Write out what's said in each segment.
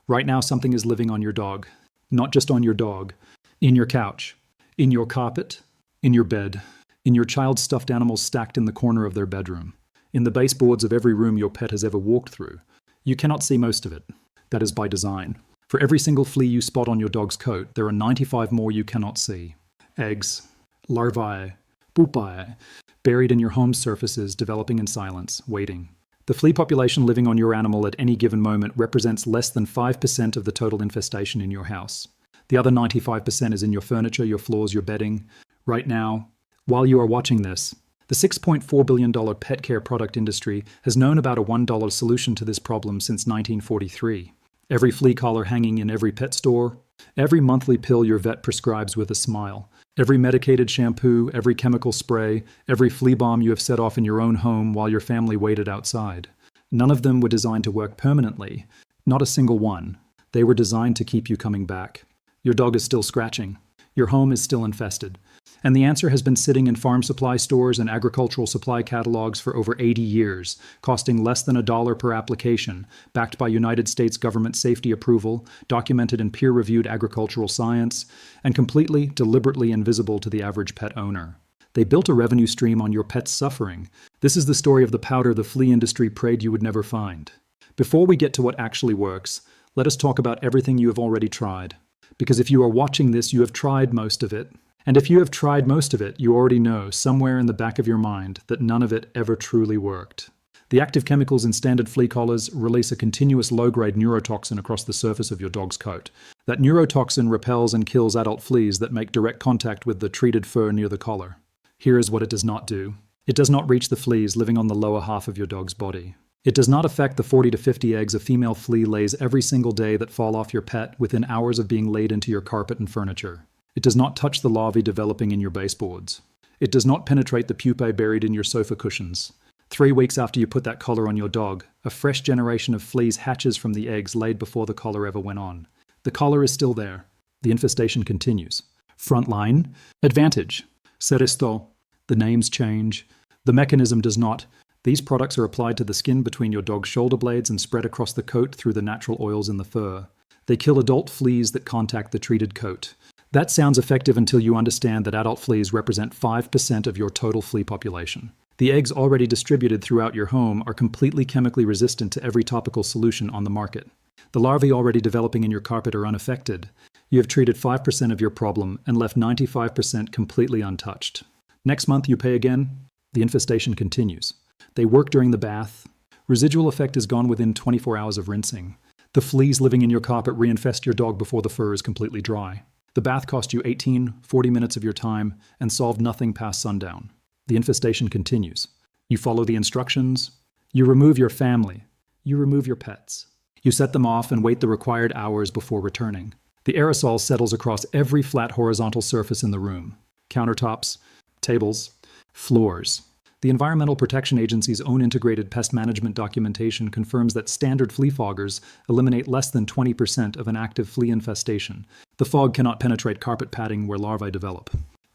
Right now, something is living on your dog. Not just on your dog. In your couch. In your carpet. In your bed. In your child's stuffed animals stacked in the corner of their bedroom. In the baseboards of every room your pet has ever walked through. You cannot see most of it. That is by design. For every single flea you spot on your dog's coat, there are 95 more you cannot see. Eggs. Larvae. Pupae. Buried in your home's surfaces, developing in silence, waiting. The flea population living on your animal at any given moment represents less than 5% of the total infestation in your house. The other 95% is in your furniture, your floors, your bedding. Right now, while you are watching this, the $6.4 billion pet care product industry has known about a $1 solution to this problem since 1943. Every flea collar hanging in every pet store, every monthly pill your vet prescribes with a smile, every medicated shampoo, every chemical spray, every flea bomb you have set off in your own home while your family waited outside. None of them were designed to work permanently. Not a single one. They were designed to keep you coming back. Your dog is still scratching. Your home is still infested. And the answer has been sitting in farm supply stores and agricultural supply catalogs for over 80 years, costing less than $1 per application, backed by United States government safety approval, documented in peer-reviewed agricultural science, and completely, deliberately invisible to the average pet owner. They built a revenue stream on your pet's suffering. This is the story of the powder the flea industry prayed you would never find. Before we get to what actually works, let us talk about everything you have already tried. Because if you are watching this, you have tried most of it. And if you have tried most of it, you already know, somewhere in the back of your mind, that none of it ever truly worked. The active chemicals in standard flea collars release a continuous low-grade neurotoxin across the surface of your dog's coat. That neurotoxin repels and kills adult fleas that make direct contact with the treated fur near the collar. Here is what it does not do. It does not reach the fleas living on the lower half of your dog's body. It does not affect the 40 to 50 eggs a female flea lays every single day that fall off your pet within hours of being laid into your carpet and furniture. It does not touch the larvae developing in your baseboards. It does not penetrate the pupae buried in your sofa cushions. 3 weeks after you put that collar on your dog, a fresh generation of fleas hatches from the eggs laid before the collar ever went on. The collar is still there. The infestation continues. Frontline. Advantage. Seristo. The names change. The mechanism does not. These products are applied to the skin between your dog's shoulder blades and spread across the coat through the natural oils in the fur. They kill adult fleas that contact the treated coat. That sounds effective until you understand that adult fleas represent 5% of your total flea population. The eggs already distributed throughout your home are completely chemically resistant to every topical solution on the market. The larvae already developing in your carpet are unaffected. You have treated 5% of your problem and left 95% completely untouched. Next month you pay again, the infestation continues. They work during the bath. Residual effect is gone within 24 hours of rinsing. The fleas living in your carpet reinfest your dog before the fur is completely dry. The bath cost you 40 minutes of your time and solved nothing past sundown. The infestation continues. You follow the instructions. You remove your family. You remove your pets. You set them off and wait the required hours before returning. The aerosol settles across every flat horizontal surface in the room. Countertops, tables, floors. The Environmental Protection Agency's own integrated pest management documentation confirms that standard flea foggers eliminate less than 20% of an active flea infestation. The fog cannot penetrate carpet padding where larvae develop.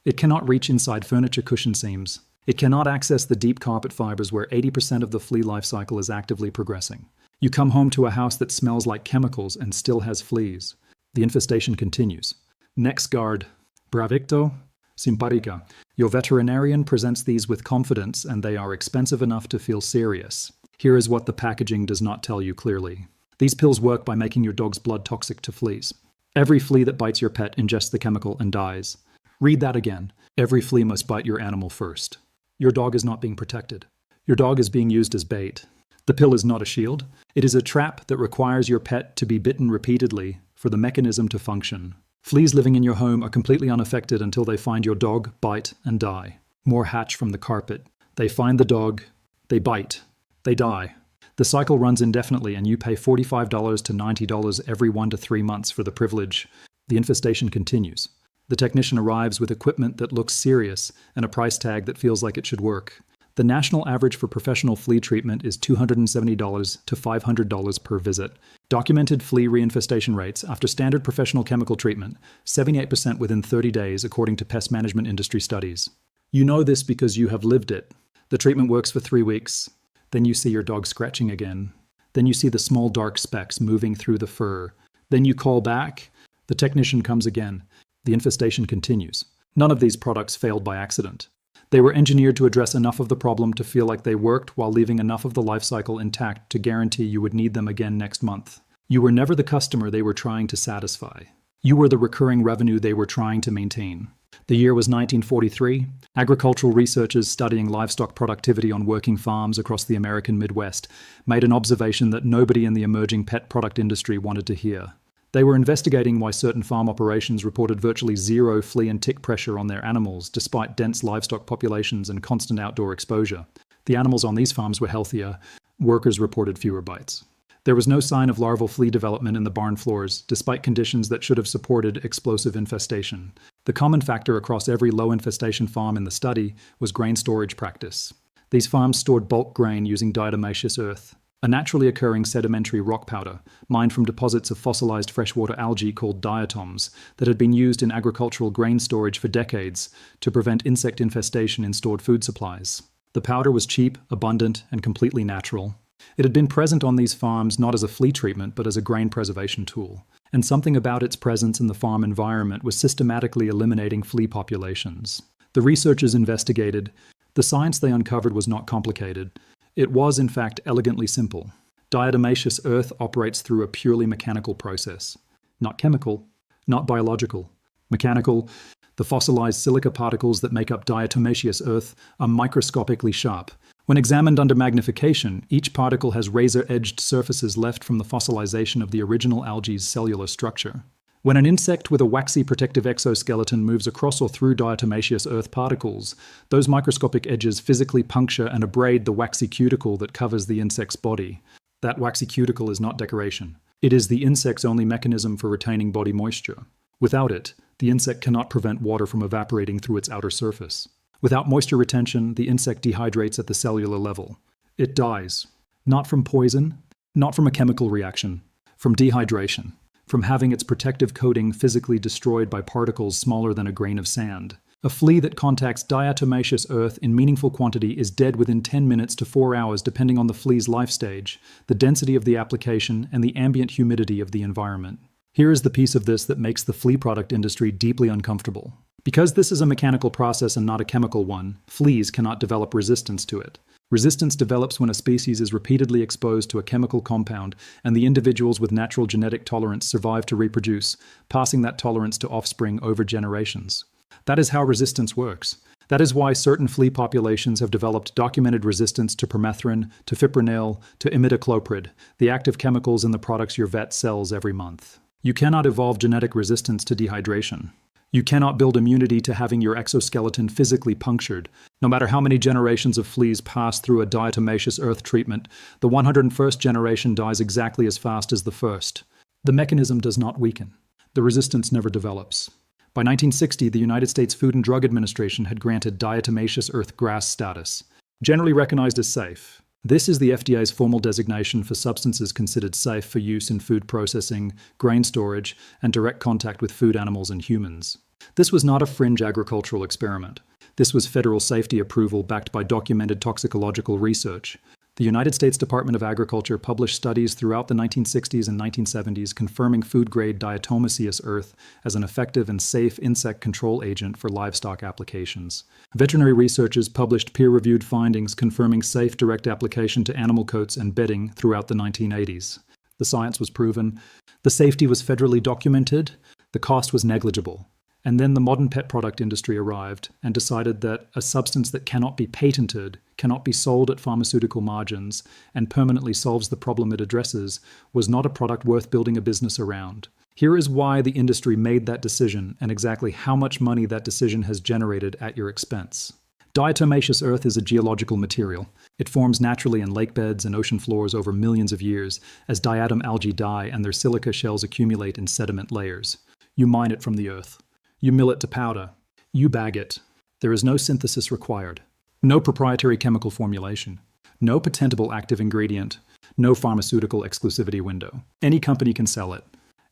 It cannot reach inside furniture cushion seams. It cannot access the deep carpet fibers where 80% of the flea life cycle is actively progressing. You come home to a house that smells like chemicals and still has fleas. The infestation continues. NexGard, Bravicto, Simparica. Your veterinarian presents these with confidence and they are expensive enough to feel serious. Here is what the packaging does not tell you clearly. These pills work by making your dog's blood toxic to fleas. Every flea that bites your pet ingests the chemical and dies. Read that again. Every flea must bite your animal first. Your dog is not being protected. Your dog is being used as bait. The pill is not a shield. It is a trap that requires your pet to be bitten repeatedly for the mechanism to function. Fleas living in your home are completely unaffected until they find your dog, bite, and die. More hatch from the carpet. They find the dog. They bite. They die. The cycle runs indefinitely and you pay $45 to $90 every 1 to 3 months for the privilege. The infestation continues. The technician arrives with equipment that looks serious and a price tag that feels like it should work. The national average for professional flea treatment is $270 to $500 per visit. Documented flea reinfestation rates after standard professional chemical treatment, 78% within 30 days according to pest management industry studies. You know this because you have lived it. The treatment works for 3 weeks. Then you see your dog scratching again. Then you see the small dark specks moving through the fur. Then you call back. The technician comes again. The infestation continues. None of these products failed by accident. They were engineered to address enough of the problem to feel like they worked while leaving enough of the life cycle intact to guarantee you would need them again next month. You were never the customer they were trying to satisfy. You were the recurring revenue they were trying to maintain. The year was 1943. Agricultural researchers studying livestock productivity on working farms across the American Midwest made an observation that nobody in the emerging pet product industry wanted to hear. They were investigating why certain farm operations reported virtually zero flea and tick pressure on their animals, despite dense livestock populations and constant outdoor exposure. The animals on these farms were healthier. Workers reported fewer bites. There was no sign of larval flea development in the barn floors, despite conditions that should have supported explosive infestation. The common factor across every low-infestation farm in the study was grain storage practice. These farms stored bulk grain using diatomaceous earth, a naturally occurring sedimentary rock powder, mined from deposits of fossilized freshwater algae called diatoms that had been used in agricultural grain storage for decades to prevent insect infestation in stored food supplies. The powder was cheap, abundant, and completely natural. It had been present on these farms not as a flea treatment but as a grain preservation tool, and something about its presence in the farm environment was systematically eliminating flea populations. The researchers investigated. The science they uncovered was not complicated. It was, in fact, elegantly simple. Diatomaceous earth operates through a purely mechanical process. Not chemical, not biological. Mechanical. The fossilized silica particles that make up diatomaceous earth are microscopically sharp. When examined under magnification, each particle has razor-edged surfaces left from the fossilization of the original algae's cellular structure. When an insect with a waxy protective exoskeleton moves across or through diatomaceous earth particles, those microscopic edges physically puncture and abrade the waxy cuticle that covers the insect's body. That waxy cuticle is not decoration. It is the insect's only mechanism for retaining body moisture. Without it, the insect cannot prevent water from evaporating through its outer surface. Without moisture retention, the insect dehydrates at the cellular level. It dies. Not from poison, not from a chemical reaction, from dehydration. From having its protective coating physically destroyed by particles smaller than a grain of sand. A flea that contacts diatomaceous earth in meaningful quantity is dead within 10 minutes to 4 hours depending on the flea's life stage, the density of the application, and the ambient humidity of the environment. Here is the piece of this that makes the flea product industry deeply uncomfortable. Because this is a mechanical process and not a chemical one, fleas cannot develop resistance to it. Resistance develops when a species is repeatedly exposed to a chemical compound and the individuals with natural genetic tolerance survive to reproduce, passing that tolerance to offspring over generations. That is how resistance works. That is why certain flea populations have developed documented resistance to permethrin, to fipronil, to imidacloprid, the active chemicals in the products your vet sells every month. You cannot evolve genetic resistance to dehydration. You cannot build immunity to having your exoskeleton physically punctured. No matter how many generations of fleas pass through a diatomaceous earth treatment, the 101st generation dies exactly as fast as the first. The mechanism does not weaken. The resistance never develops. By 1960, the United States Food and Drug Administration had granted diatomaceous earth GRAS status, generally recognized as safe. This is the FDA's formal designation for substances considered safe for use in food processing, grain storage, and direct contact with food animals and humans. This was not a fringe agricultural experiment. This was federal safety approval backed by documented toxicological research. The United States Department of Agriculture published studies throughout the 1960s and 1970s confirming food-grade diatomaceous earth as an effective and safe insect control agent for livestock applications. Veterinary researchers published peer-reviewed findings confirming safe direct application to animal coats and bedding throughout the 1980s. The science was proven, the safety was federally documented, the cost was negligible. And then the modern pet product industry arrived and decided that a substance that cannot be patented, cannot be sold at pharmaceutical margins, and permanently solves the problem it addresses, was not a product worth building a business around. Here is why the industry made that decision and exactly how much money that decision has generated at your expense. Diatomaceous earth is a geological material. It forms naturally in lake beds and ocean floors over millions of years as diatom algae die and their silica shells accumulate in sediment layers. You mine it from the earth. You mill it to powder. You bag it. There is no synthesis required. No proprietary chemical formulation. No patentable active ingredient. No pharmaceutical exclusivity window. Any company can sell it.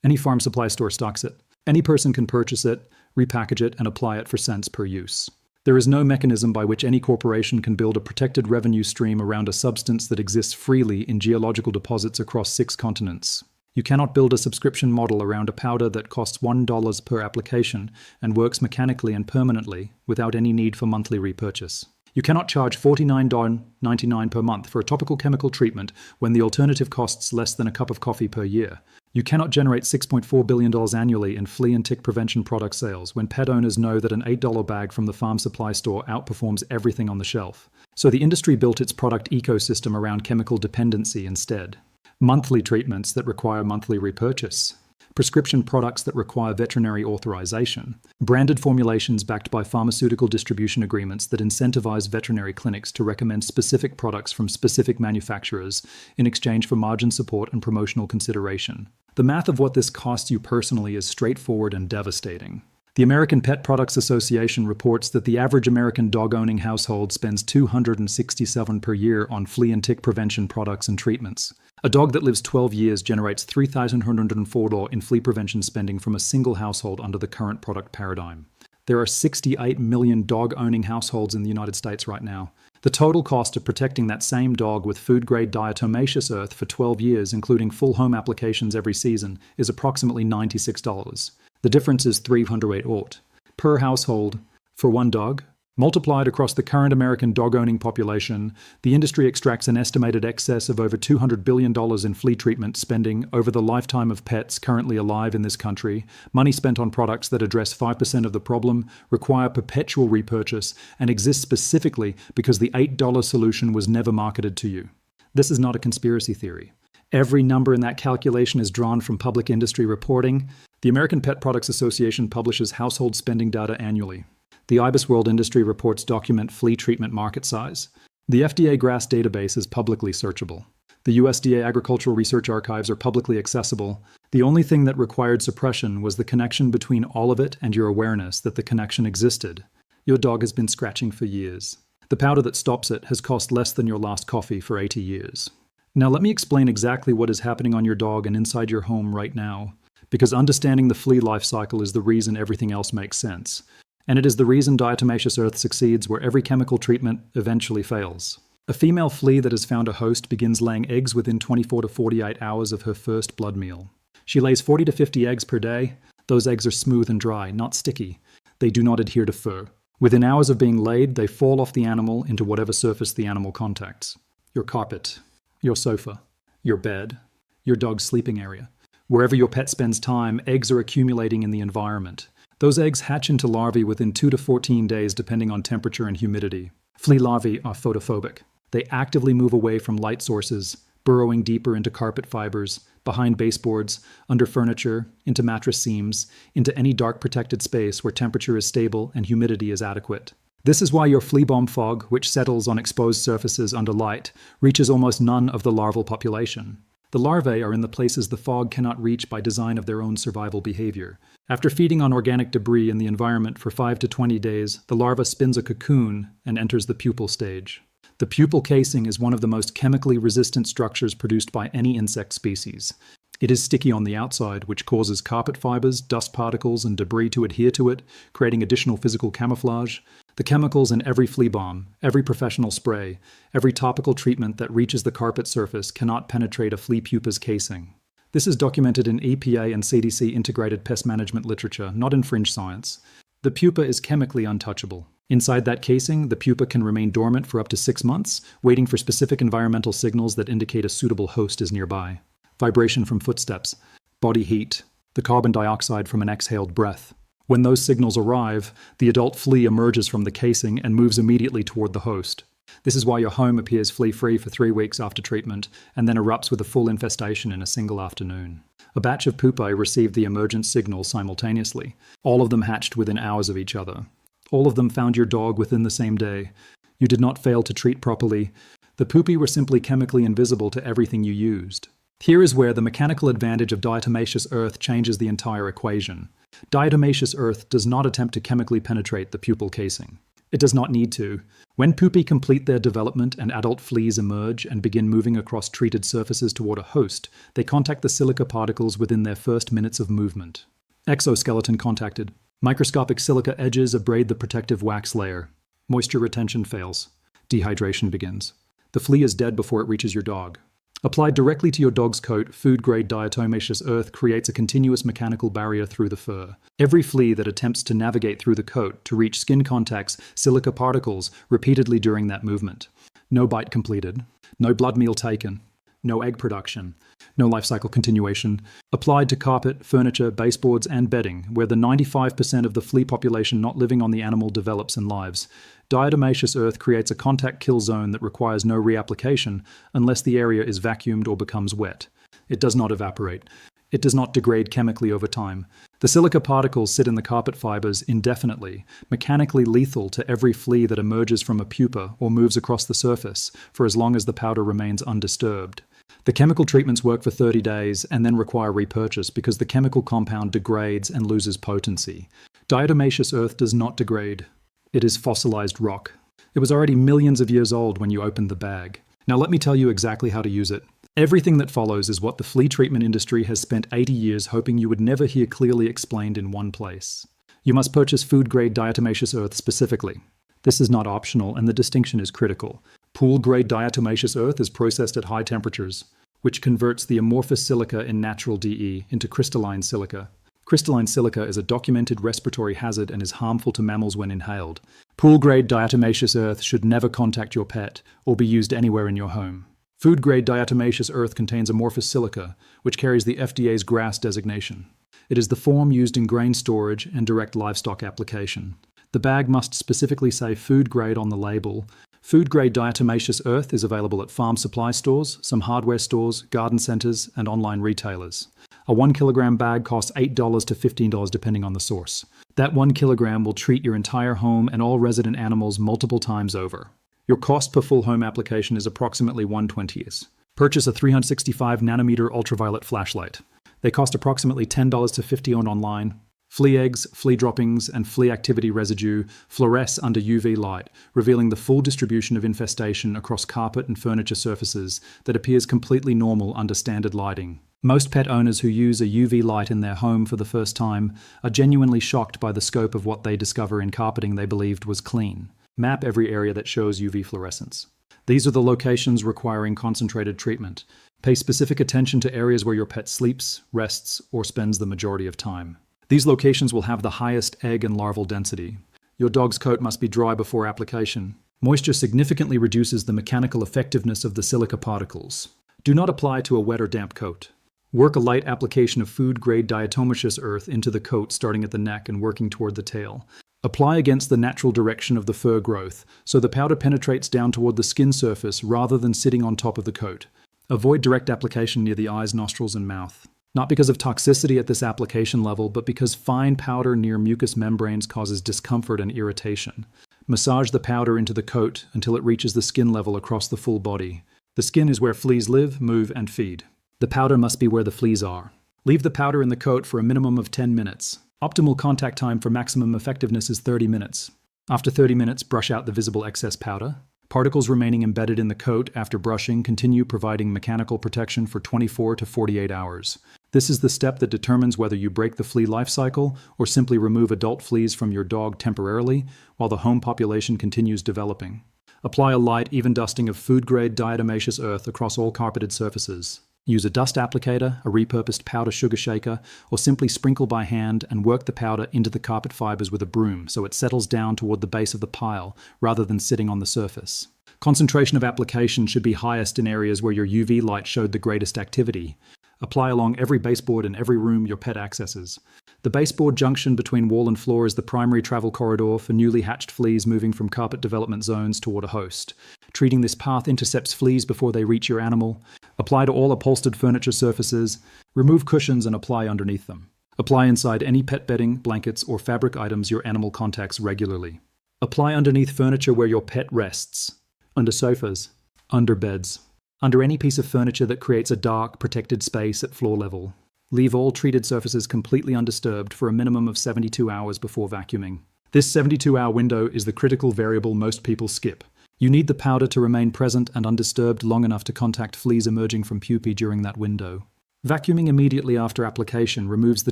Any farm supply store stocks it. Any person can purchase it, repackage it, and apply it for cents per use. There is no mechanism by which any corporation can build a protected revenue stream around a substance that exists freely in geological deposits across 6 continents. You cannot build a subscription model around a powder that costs $1 per application and works mechanically and permanently without any need for monthly repurchase. You cannot charge $49.99 per month for a topical chemical treatment when the alternative costs less than a cup of coffee per year. You cannot generate $6.4 billion annually in flea and tick prevention product sales when pet owners know that an $8 bag from the farm supply store outperforms everything on the shelf. So the industry built its product ecosystem around chemical dependency instead. Monthly treatments that require monthly repurchase. Prescription products that require veterinary authorization. Branded formulations backed by pharmaceutical distribution agreements that incentivize veterinary clinics to recommend specific products from specific manufacturers in exchange for margin support and promotional consideration. The math of what this costs you personally is straightforward and devastating. The American Pet Products Association reports that the average American dog-owning household spends $267 per year on flea and tick prevention products and treatments. A dog that lives 12 years generates $3,104 in flea prevention spending from a single household under the current product paradigm. There are 68 million dog-owning households in the United States right now. The total cost of protecting that same dog with food-grade diatomaceous earth for 12 years, including full home applications every season, is approximately $96. The difference is $308 per household for one dog. Multiplied across the current American dog-owning population, the industry extracts an estimated excess of over $200 billion in flea treatment spending over the lifetime of pets currently alive in this country, money spent on products that address 5% of the problem, require perpetual repurchase, and exist specifically because the $8 solution was never marketed to you. This is not a conspiracy theory. Every number in that calculation is drawn from public industry reporting. The American Pet Products Association publishes household spending data annually. The IBIS World Industry Reports document flea treatment market size. The FDA GRAS database is publicly searchable. The USDA Agricultural Research Archives are publicly accessible. The only thing that required suppression was the connection between all of it and your awareness that the connection existed. Your dog has been scratching for years. The powder that stops it has cost less than your last coffee for 80 years. Now let me explain exactly what is happening on your dog and inside your home right now, because understanding the flea life cycle is the reason everything else makes sense. And it is the reason diatomaceous earth succeeds where every chemical treatment eventually fails. A female flea that has found a host begins laying eggs within 24 to 48 hours of her first blood meal. She lays 40 to 50 eggs per day. Those eggs are smooth and dry, not sticky. They do not adhere to fur. Within hours of being laid, they fall off the animal into whatever surface the animal contacts. Your carpet, your sofa, your bed, your dog's sleeping area. Wherever your pet spends time, eggs are accumulating in the environment. Those eggs hatch into larvae within 2 to 14 days depending on temperature and humidity. Flea larvae are photophobic. They actively move away from light sources, burrowing deeper into carpet fibers, behind baseboards, under furniture, into mattress seams, into any dark protected space where temperature is stable and humidity is adequate. This is why your flea bomb fog, which settles on exposed surfaces under light, reaches almost none of the larval population. The larvae are in the places the fog cannot reach by design of their own survival behavior. After feeding on organic debris in the environment for 5 to 20 days, the larva spins a cocoon and enters the pupal stage. The pupal casing is one of the most chemically resistant structures produced by any insect species. It is sticky on the outside, which causes carpet fibers, dust particles, and debris to adhere to it, creating additional physical camouflage. The chemicals in every flea balm, every professional spray, every topical treatment that reaches the carpet surface cannot penetrate a flea pupa's casing. This is documented in EPA and CDC integrated pest management literature, not in fringe science. The pupa is chemically untouchable. Inside that casing, the pupa can remain dormant for up to 6 months, waiting for specific environmental signals that indicate a suitable host is nearby. Vibration from footsteps, body heat, the carbon dioxide from an exhaled breath. When those signals arrive, the adult flea emerges from the casing and moves immediately toward the host. This is why your home appears flea-free for 3 weeks after treatment, and then erupts with a full infestation in a single afternoon. A batch of pupae received the emergent signal simultaneously. All of them hatched within hours of each other. All of them found your dog within the same day. You did not fail to treat properly. The pupae were simply chemically invisible to everything you used. Here is where the mechanical advantage of diatomaceous earth changes the entire equation. Diatomaceous earth does not attempt to chemically penetrate the pupal casing. It does not need to. When pupae complete their development and adult fleas emerge and begin moving across treated surfaces toward a host, they contact the silica particles within their first minutes of movement. Exoskeleton contacted. Microscopic silica edges abrade the protective wax layer. Moisture retention fails. Dehydration begins. The flea is dead before it reaches your dog. Applied directly to your dog's coat, food-grade diatomaceous earth creates a continuous mechanical barrier through the fur. Every flea that attempts to navigate through the coat to reach skin contacts silica particles repeatedly during that movement. No bite completed. No blood meal taken. No egg production. No life cycle continuation. Applied to carpet, furniture, baseboards, and bedding, where the 95% of the flea population not living on the animal develops and lives. Diatomaceous earth creates a contact kill zone that requires no reapplication unless the area is vacuumed or becomes wet. It does not evaporate. It does not degrade chemically over time. The silica particles sit in the carpet fibers indefinitely, mechanically lethal to every flea that emerges from a pupa or moves across the surface for as long as the powder remains undisturbed. The chemical treatments work for 30 days and then require repurchase because the chemical compound degrades and loses potency. Diatomaceous earth does not degrade. It is fossilized rock. It was already millions of years old when you opened the bag. Now let me tell you exactly how to use it. Everything that follows is what the flea treatment industry has spent 80 years hoping you would never hear clearly explained in one place. You must purchase food-grade diatomaceous earth specifically. This is not optional, and the distinction is critical. Pool-grade diatomaceous earth is processed at high temperatures, which converts the amorphous silica in natural DE into crystalline silica. Crystalline silica is a documented respiratory hazard and is harmful to mammals when inhaled. Pool-grade diatomaceous earth should never contact your pet or be used anywhere in your home. Food-grade diatomaceous earth contains amorphous silica, which carries the FDA's GRAS designation. It is the form used in grain storage and direct livestock application. The bag must specifically say food-grade on the label. Food-grade diatomaceous earth is available at farm supply stores, some hardware stores, garden centers, and online retailers. A 1 kilogram bag costs $8 to $15 depending on the source. That 1 kilogram will treat your entire home and all resident animals multiple times over. Your cost per full home application is approximately 1/20. Purchase a 365 nanometer ultraviolet flashlight. They cost approximately $10 to $50 online. Flea eggs, flea droppings, and flea activity residue fluoresce under UV light, revealing the full distribution of infestation across carpet and furniture surfaces that appears completely normal under standard lighting. Most pet owners who use a UV light in their home for the first time are genuinely shocked by the scope of what they discover in carpeting they believed was clean. Map every area that shows UV fluorescence. These are the locations requiring concentrated treatment. Pay specific attention to areas where your pet sleeps, rests, or spends the majority of time. These locations will have the highest egg and larval density. Your dog's coat must be dry before application. Moisture significantly reduces the mechanical effectiveness of the silica particles. Do not apply to a wet or damp coat. Work a light application of food-grade diatomaceous earth into the coat starting at the neck and working toward the tail. Apply against the natural direction of the fur growth, so the powder penetrates down toward the skin surface rather than sitting on top of the coat. Avoid direct application near the eyes, nostrils, and mouth. Not because of toxicity at this application level, but because fine powder near mucous membranes causes discomfort and irritation. Massage the powder into the coat until it reaches the skin level across the full body. The skin is where fleas live, move, and feed. The powder must be where the fleas are. Leave the powder in the coat for a minimum of 10 minutes. Optimal contact time for maximum effectiveness is 30 minutes. After 30 minutes, brush out the visible excess powder. Particles remaining embedded in the coat after brushing continue providing mechanical protection for 24 to 48 hours. This is the step that determines whether you break the flea life cycle or simply remove adult fleas from your dog temporarily while the home population continues developing. Apply a light, even dusting of food-grade diatomaceous earth across all carpeted surfaces. Use a dust applicator, a repurposed powder sugar shaker, or simply sprinkle by hand and work the powder into the carpet fibers with a broom so it settles down toward the base of the pile rather than sitting on the surface. Concentration of application should be highest in areas where your UV light showed the greatest activity. Apply along every baseboard in every room your pet accesses. The baseboard junction between wall and floor is the primary travel corridor for newly hatched fleas moving from carpet development zones toward a host. Treating this path intercepts fleas before they reach your animal. Apply to all upholstered furniture surfaces. Remove cushions and apply underneath them. Apply inside any pet bedding, blankets, or fabric items your animal contacts regularly. Apply underneath furniture where your pet rests. Under sofas. Under beds. Under any piece of furniture that creates a dark, protected space at floor level. Leave all treated surfaces completely undisturbed for a minimum of 72 hours before vacuuming. This 72-hour window is the critical variable most people skip. You need the powder to remain present and undisturbed long enough to contact fleas emerging from pupae during that window. Vacuuming immediately after application removes the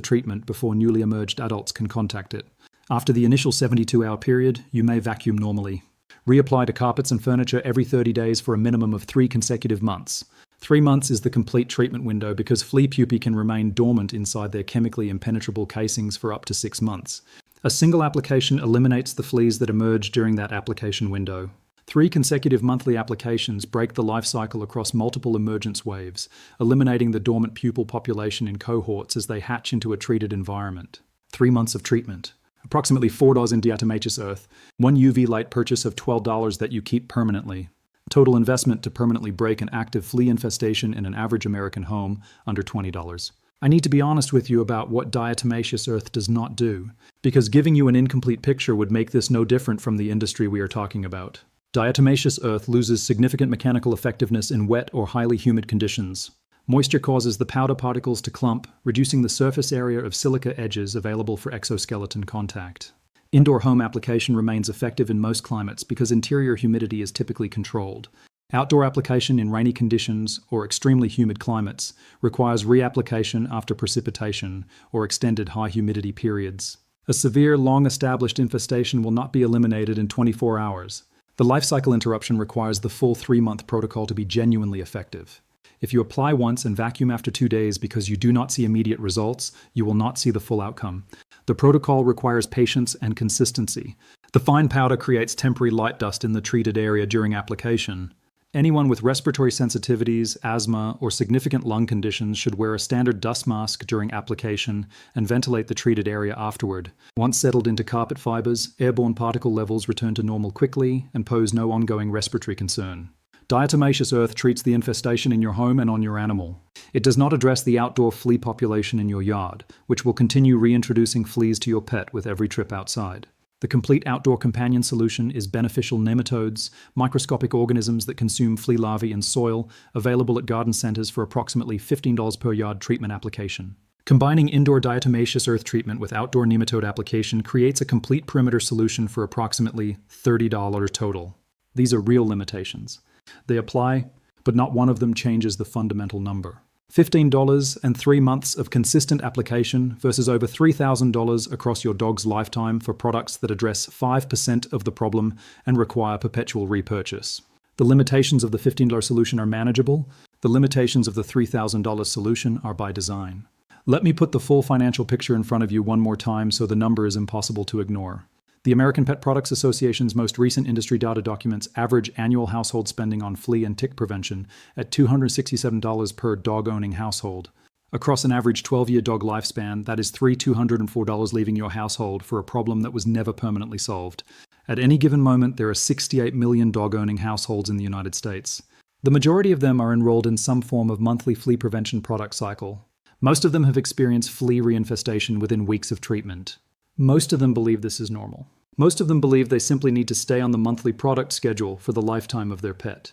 treatment before newly emerged adults can contact it. After the initial 72-hour period, you may vacuum normally. Reapply to carpets and furniture every 30 days for a minimum of 3 consecutive months. 3 months is the complete treatment window because flea pupae can remain dormant inside their chemically impenetrable casings for up to 6 months. A single application eliminates the fleas that emerge during that application window. 3 consecutive monthly applications break the life cycle across multiple emergence waves, eliminating the dormant pupil population in cohorts as they hatch into a treated environment. 3 months of treatment. Approximately $4 in diatomaceous earth. 1 UV light purchase of $12 that you keep permanently. Total investment to permanently break an active flea infestation in an average American home, under $20. I need to be honest with you about what diatomaceous earth does not do, because giving you an incomplete picture would make this no different from the industry we are talking about. Diatomaceous earth loses significant mechanical effectiveness in wet or highly humid conditions. Moisture causes the powder particles to clump, reducing the surface area of silica edges available for exoskeleton contact. Indoor home application remains effective in most climates because interior humidity is typically controlled. Outdoor application in rainy conditions or extremely humid climates requires reapplication after precipitation or extended high humidity periods. A severe, long-established infestation will not be eliminated in 24 hours. The life cycle interruption requires the full 3-month protocol to be genuinely effective. If you apply once and vacuum after 2 days because you do not see immediate results, you will not see the full outcome. The protocol requires patience and consistency. The fine powder creates temporary light dust in the treated area during application. Anyone with respiratory sensitivities, asthma, or significant lung conditions should wear a standard dust mask during application and ventilate the treated area afterward. Once settled into carpet fibers, airborne particle levels return to normal quickly and pose no ongoing respiratory concern. Diatomaceous earth treats the infestation in your home and on your animal. It does not address the outdoor flea population in your yard, which will continue reintroducing fleas to your pet with every trip outside. The complete outdoor companion solution is beneficial nematodes, microscopic organisms that consume flea larvae in soil, available at garden centers for approximately $15 per yard treatment application. Combining indoor diatomaceous earth treatment with outdoor nematode application creates a complete perimeter solution for approximately $30 total. These are real limitations. They apply, but not one of them changes the fundamental number. $15 and 3 months of consistent application versus over $3,000 across your dog's lifetime for products that address 5% of the problem and require perpetual repurchase. The limitations of the $15 solution are manageable. The limitations of the $3,000 solution are by design. Let me put the full financial picture in front of you one more time so the number is impossible to ignore. The American Pet Products Association's most recent industry data documents average annual household spending on flea and tick prevention at $267 per dog-owning household. Across an average 12-year dog lifespan, that is $204 leaving your household for a problem that was never permanently solved. At any given moment, there are 68 million dog-owning households in the United States. The majority of them are enrolled in some form of monthly flea prevention product cycle. Most of them have experienced flea reinfestation within weeks of treatment. Most of them believe this is normal. Most of them believe they simply need to stay on the monthly product schedule for the lifetime of their pet.